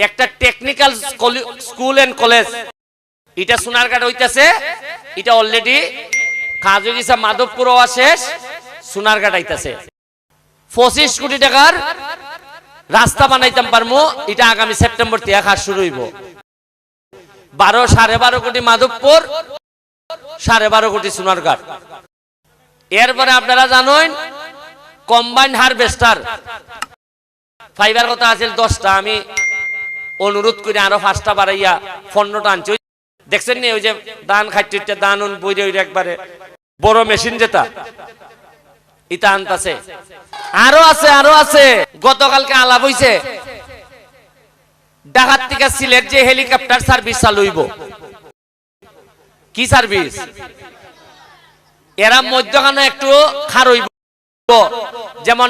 একটা technical school and college এটা সোনারঘাট হইতাছে, এটা অলরেডি কাজ হয়ে গেছে, মাধবপুরও শেষ, সোনারঘাট আইতাছে। 25 কোটি টাকার রাস্তা বানাইতাম পারমু, এটা আগামী সেপ্টেম্বর থেকে কাজ শুরু হইব। 12.5 কোটি মাধবপুর, 12.5 কোটি সোনারঘাট। এরপরে আপনারা জানেন কম্বাইন্ড হারভেস্টার ফাইবার কথা আছে 10টা, আমি অনুরোধ করি আরো 5টা বাড়াইয়া 15টা আনছি। দেখছেন নি ওই যে ধান খাইতে ধান বইরে একবারে বড় মেশিন যেটা এটা আনতাছে। আরো আছে গতকালকে আলাপ হইছে ঢাকা থেকে সিলেট যে হেলিকপ্টার সার্ভিস চালু হইব। কি সার্ভিস? এরা মধ্যখানে একটু খার হইব, যেমন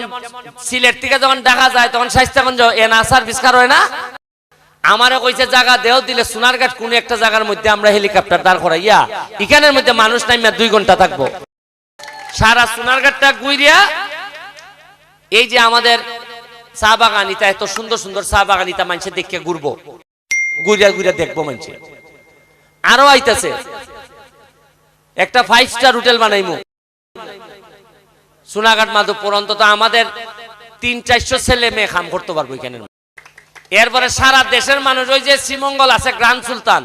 সিলেট থেকে যখন ঢাকা যায় তখন স্বাস্থ্যগঞ্জ এনা সার্ভিস খার হয় না। আমারও কইছে জায়গা দেও, দিলে সোনারঘাট কোন একটা জায়গার মধ্যে আমরা হেলিকপ্টার দাঁড় করাইয়া এখানের মধ্যে মানুষ নামিয়া 2 ঘন্টা থাকবো। সারা সোনারঘাটটা ঘুরিয়া এই যে আমাদের চা বাগানিতা, এত সুন্দর সুন্দর চা বাগানিতা মানুষে দেখে ঘুরবো, ঘুরিয়া দেখবো মানুষে। আরো আইতাছে একটা 5 স্টার হোটেল বানাইমু সোনারঘাট মাধবপুর, অন্তত আমাদের 300-400 ছেলে মেয়ে কাম করতে পারবো এখানে। এরপরে সারা দেশের মানুষ, ওই যে শ্রীমঙ্গল আছে গ্র্যান্ড সুলতান,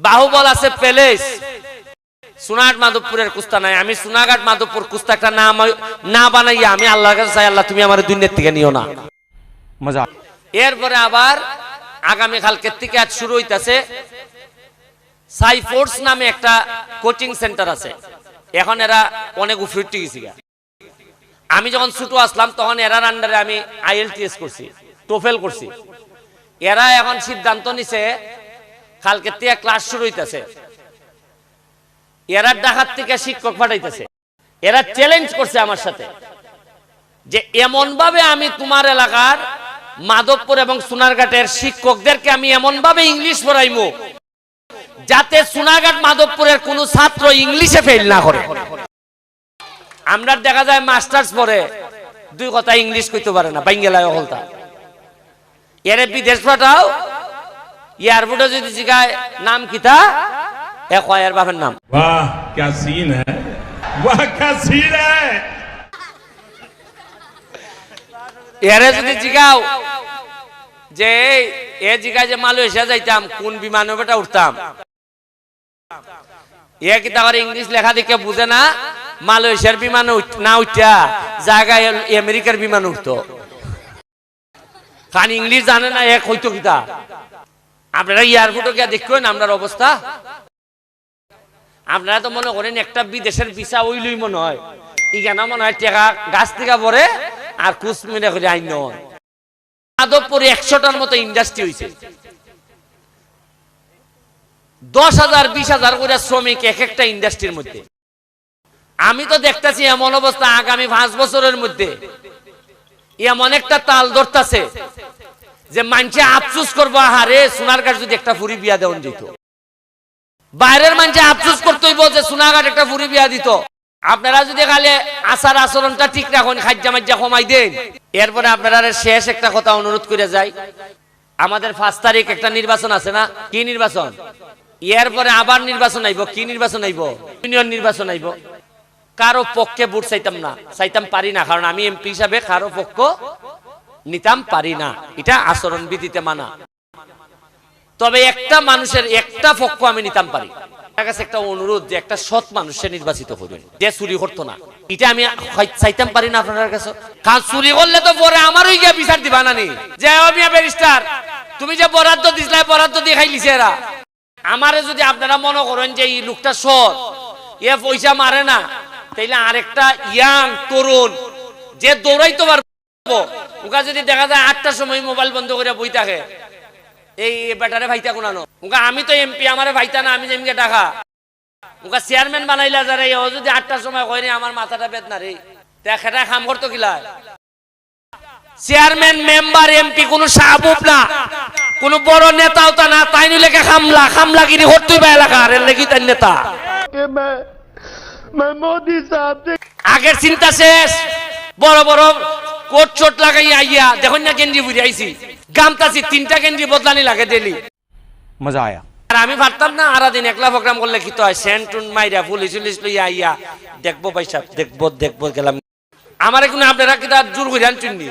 বাহুবল আছে প্যালেস, সোনারঘাট মাধবপুরের কুস্তা নাই। আমি সোনারঘাট মাধবপুর কুস্তা একটা না বানাইয়া আমি আল্লাহর কাছে চাই, আল্লাহ তুমি আমার দুনিয়ার থেকে নিও না, মজা। এরপরে আবার আগামী কালকের থেকে আজ শুরু হইতাছে সাইফোর্স নামে একটা কোচিং সেন্টার আছে। এখন এরা অনেক উফরিতে গেছি। আমি যখন ছোট আসলাম তখন এরার আন্ডারে আমি IELTS করছি, টোফেল করছি। এরা এখন সিদ্ধান্ত নিছে কালকের থেকে ক্লাস শুরু হইতাছে, এরা ঢাকা থেকে শিক্ষক পাঠাইতেছে। এরা চ্যালেঞ্জ করছে আমার সাথে যে এমন ভাবে আমি তোমার এলাকার মাধবপুর এবং সোনারঘাটের শিক্ষকদেরকে আমি এমন ভাবে ইংলিশ পড়াইমু যাতে সোনারঘাট মাধবপুরের কোন ছাত্র ইংলিশে ফেল না করে। আমরা দেখা যায় মাস্টার্স পড়ে 2 কথা ইংলিশ কইতে পারে না, বাঙ্গালায় হলতা। এর বিদেশ পাঠাও, এয়ারপোর্টে যদি জিগায় নাম কিতা, এক এর বাপের নাম। वाह क्या सीन है, वाह क्या सीन है। এরে যদি জিগাও যে এ জিগায় যে মালয়েশিয়া যাইতাম কোন বিমানে বেটা উঠতাম, এ কি তার ইংলিশ লেখা দেখে বুঝে না, মালয়েশিয়ার বিমানে না উঠা জায়গায় আমেরিকার বিমান উঠতো, কারণ ইংলিশ জানে না এক হইতো কিতা। আপনারা এয়ারপোর্টে গিয়ে দেখবেন আপনার অবস্থা। আপনারা তো মনে করেন একটা বিদেশের ভিসা ওইলই মনে হয়, এখানে মনে হয় টাকা গাছ থেকে পরে আর কুচ মেরে করে আইন নয়। মাধবপুরে 100টার মতো ইন্ডাস্ট্রি হয়েছে, 10,000-20,000 করে শ্রমিক এক একটা ইন্ডাস্ট্রির মধ্যে। আমি তো দেখতেছি এমন অবস্থা আগামী 5 বছরের মধ্যে এমন একটা তাল ধরতেছে যে মানুষে আফসোস করবো, আহারে সোনারঘাট যদি একটা ফুরি বিয়া দেওয়া যেত। বাইরের মানুষে আফসোস করতে হইব যে সোনারঘাট একটা ফুরি বিয়া দিত। আপনারা যদি খালি আচার আচরণটা ঠিক রাখুন, খাজ্জা মাজ্জা কমাই দেন। এরপরে আপনারা শেষ একটা কথা অনুরোধ করে যাই, আমাদের 5 তারিখ একটা নির্বাচন আছে না? কি নির্বাচন? এরপরে আবার নির্বাচন আইব। কি নির্বাচন আইব? ইউনিয়ন নির্বাচন আইব। কারো পক্ষে ভোট চাইতাম পারি না, কারণ আমি এমপি হিসাবে কারো পক্ষ নিতাম পারি না, এটা আচরণ বিধিতে মানা। তবে একটা মানুষের একটা পক্ষ আমি নিতাম পারি। তার কাছে একটা অনুরোধ যে একটা সৎ মানুষে নির্বাচিত করবেন, যে চুরি করতো না, এটা আমি চাইতাম পারি না আপনার কাছে। কারণ চুরি করলে তো পরে আমারই গিয়ে বিচার দিবা না নি যে মিয়া ব্যারিস্টার তুমি যে বরাদ্দ দিছিলে বরাদ্দ দিয়ে খাইলিছে এরা। আমারে যদি আপনারা মনে করেন যে এই লোকটা সৎ, এ পয়সা মারে না, তাইলে আরেকটা ইয়াং তরুণ যে দৌড়াইতে পারবো, ওকে যদি দেখা যায় 8টার সময় মোবাইল বন্ধ করে বই থাকে, এই ব্যাটারে ভাইতা কোনানো, ওকে আমি তো এমপি, আমারে ভাইতা না, আমি যেমকে টাকা ওকে চেয়ারম্যান বানাইলা যারা, ও যদি 8টার সময় কয় রে আমার মাথাটা বেদনা রে, দেখা খাম করতো কিলা। চেয়ারম্যান, মেম্বার, এমপি কোন সাহাবুব না, কোন বড় নেতাও তা না, তাই নিলেকে খামলাগিরি করতেই বা এলাকার এর লেগে তাই নেতা। মোদি সাহেব আগের চিন্তা শেষ, বড় বড় কোট চোট লাগাই আইয়া দেখুন না গেঞ্জি বুঝে আইছি, গামতাছি 3টা গেঞ্জি বদলানি লাগে ডেলি। मजा आया। আর আমি পারতাম না আরা দিন একলা প্রোগ্রাম করলে কি তো হয়, সেন্টুন মাইরা পুলিশ লইয়া আইয়া দেখবো পয়সা দেখবো গেলাম। আমার এখন আপনারা কি তার জোর করে আনছুননি?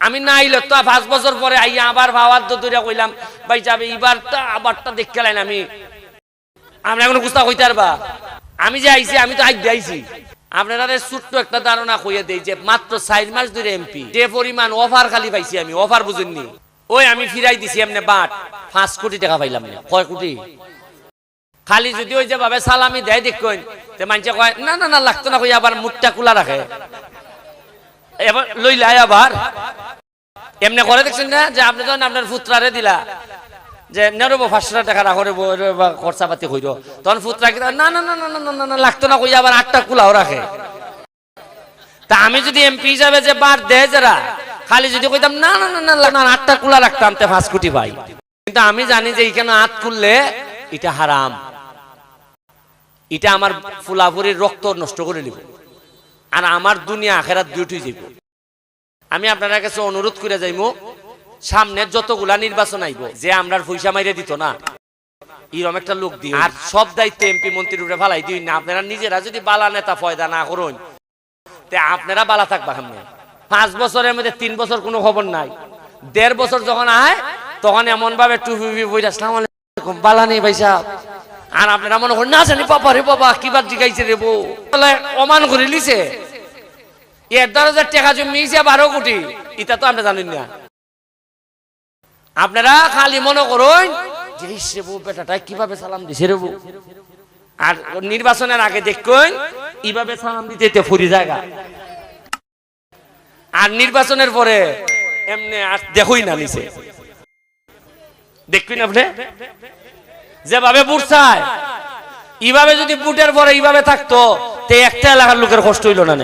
আমি না আইলে তো 5 বছর পরে আইয়া আবার ভাওয়ার দৌড়া কইলাম ভাই যাবে এবারটা আবারটা দেখতে লাইন আমি আমরা এখন গুস্তা কইতে পারবা। আমি যে আইছি আমি তো আজ আইছি। আপনারা ছোট্ট একটা ধারণা কইয়ে দেই যে মাত্র 4 মাস ধরে এমপি যে পরিমাণ অফার খালি পাইছি আমি, অফার বুঝেননি? ওই আমি ফিরাই দিছি এমনি বাট 5 কোটি টাকা পাইলাম না। কয় কোটি? খালি যদি ওই যে ভাবে সালামি দেয় দেখুন তে মানুষে কয় না না না লাগতো না, কই আবার মুখটা খোলা রাখে, এবার লইলাই আবার এমনি করে। দেখছেন না যে আপনি যখন আপনার পুত্রারে দিলা যে নেরব 500 টাকা রাখো রে খরচা পাতি কইরো, তখন পুত্রা কি না না না না না না না লাগতো না, কই আবার 8টা কুলাও রাখে। তা আমি যদি এমপি হিসাবে যে বার দেয় যারা, খালি যদি কইতাম না না না না 8টা কুলা রাখতাম তে 5 কোটি পাই। কিন্তু আমি জানি যে এখানে হাত খুললে এটা হারাম, এটা আমার ফুলাফুরির রক্ত নষ্ট করে নিব, আর আমার দুনিয়া আখেরাত দুটোই যাইব। আমি আপনার কাছে অনুরোধ করে যাইমু, সামনে যতগুলা নির্বাচন আইব যে আমরার পয়সা মাইরে দিত না এরকম একটা লোক দিই, আর সব দায়িত্ব এমপি মন্ত্রীর উপরে ফালাই দিই না। আপনারা নিজেরা যদি বালা নেতা ফয়দা না করুন তে আপনারা বালা থাকবা সামনে। 5 বছরের মধ্যে 3 বছর কোনো খবর নাই, 1.5 বছর যখন আয় তখন এমন ভাবে টুপি বইটা আসসালামু আলাইকুম বালা নেই ভাই সাহেব, আর আপনারা মনে করেন না জানি বাবা রে বাবা কিবার জিগাইছে রে বউ অমান করে লিছে, এর দ্বারা যে টাকা জমিয়েছে 12 কোটি, এটা তো আপনি জানেন না। আপনারা খালি মনে করুন যে সে বউ বেটাটা কিভাবে সালাম দিছে রে বউ, আর নির্বাচনের আগে দেখুন এইভাবে সালাম দিতে ফুরি জায়গা, আর নির্বাচনের পরে এমনি আর দেখুই না নিছে। দেখবেন আপনি যেভাবে বুট চায় এইভাবে যদি বুটের পরে এইভাবে থাকতো তে একটা এলাকার লোকের কষ্ট হইল না।